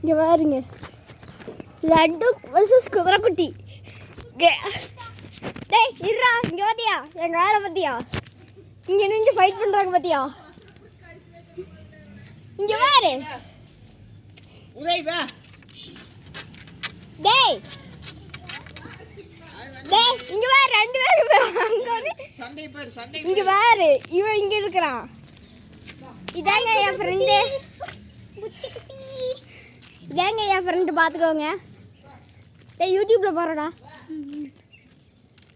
இங்க பாருங்க, லட்டு வர்சஸ் குதிரைக்குட்டி. டேய் இருடா, இங்க பாத்தியா எங்க ஆளை பத்தியா? இங்க நின்று ஃபைட் பண்றாங்க பாத்தியா? இங்க பாரு. டேய் டேய் இங்க பாரு, ரெண்டு பேரும் அங்க இங்க பாரு, இவன் இங்க இருக்கிறான். இதாங்க என் ஃப்ரெண்டு, இதாங்க என் ஃப்ரெண்டு, பார்த்துக்கோங்க. டேய் யூடியூப்ல போறடா.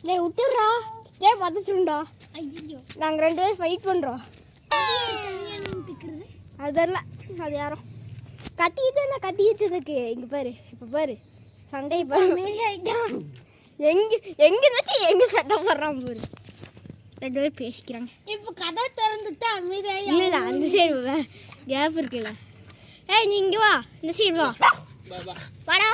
டேய் விட்டுறா, டேய் பதச்சுண்டா. ஐயோ, நாங்க ரெண்டு பேரும் ஃபைட் பண்றோம். அது தெரியல, அது யாரும் கத்திட்டு கத்தி வச்சதுக்கு. இங்க பாரு, இப்ப பாரு சண்டை பாரு. எங்க எங்க சண்டை போடுறான் பாரு. ரெண்டு பேரும் பேசிக்கிறாங்க. இப்ப கதை திறந்துட்டு அமைதியாக இல்ல, அந்த சைடு கேப் இருக்குல்ல. ஏய் நீ இங்க வா, இந்த சைடு வா. வாடா.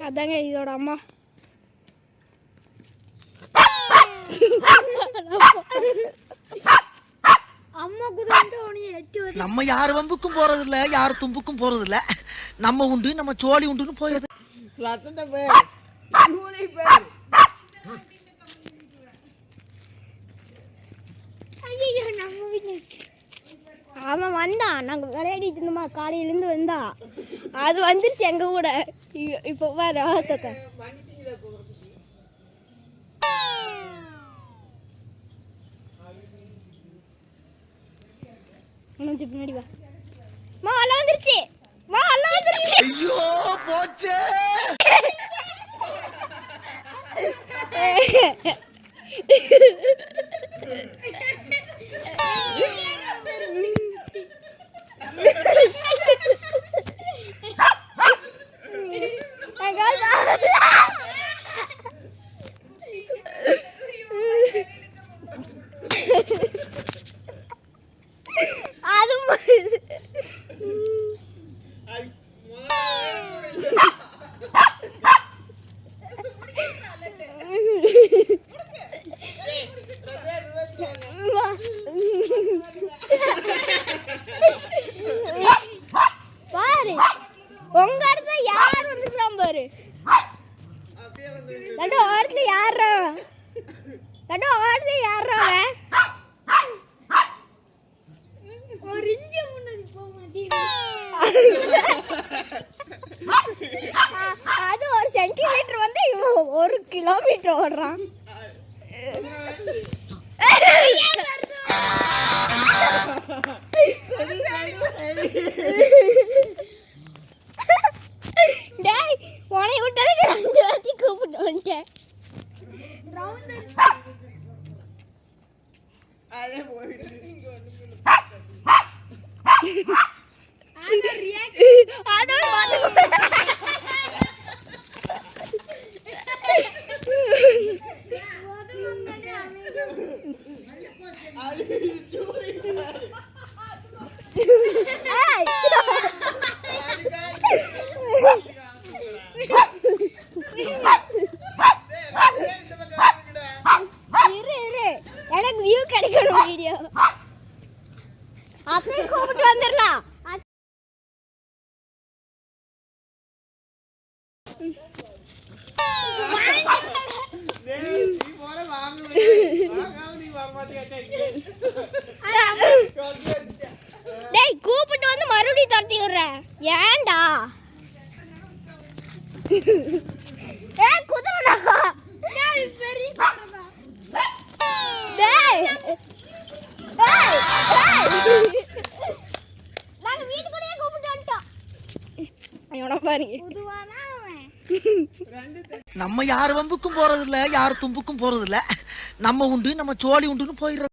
அதாங்க இதோட அம்மா. நம்ம யார் வம்புக்கும் போறது இல்ல, யார் தும்புக்கும் போறது இல்ல. நம்ம உண்டு, நம்ம சோழி உண்டுன்னு போயிடுது. அவன் வந்தான், நாங்கள் விளையாடிட்டு இருந்தோமா, காலையிலேருந்து வந்தான். அது வந்துருச்சு எங்க கூட. இப்போ வேற ஆத்தத்தை பின்னாடி வா. மா அல்ல வந்துருச்சு, மா அல்ல வந்துருச்சு. ஐயோ போச்சே. பாரு உங்க இடத்துல யார் வந்துருக்கான் பாரு. லட்டு இடத்துல யாரா, லட்டு இடத்துல யாரா? ஒரு இன்ச்சு முன்னாடி போக மாட்டேங்குது. அது ஒரு சென்டிமீட்டர் வந்து இவன் 1 கிலோமீட்டர் ஓடுறான். டேய் உன்னை விட்டதுக்கு 2 வாட்டி கூப்பிட்டு வந்துட்டேன். எனக்கு வியூ கிடைக்கணும் வீடியோ. அப்படியே கூப்பிட்டு வந்துடலாம். டேய் கூப்பிட்டு வந்து மறுபடியும் துரத்தி விடுறேன். ஏன்டா? ஏய் குதிரடா. டேய் பெரிய குதிரடா. டேய் டேய் நாங்க வீட்டுக்குள்ளே கூப்பிட்டு வந்துட்டோம். ஐயோட பாருங்க. புதுவானா அவன். நம்ம யார் வம்புக்கும் போறது இல்ல, யார் தும்புக்கும் போறது இல்ல. நம்ம உண்டு, நம்ம சோழி உண்டுன்னு போயிடுறோம்.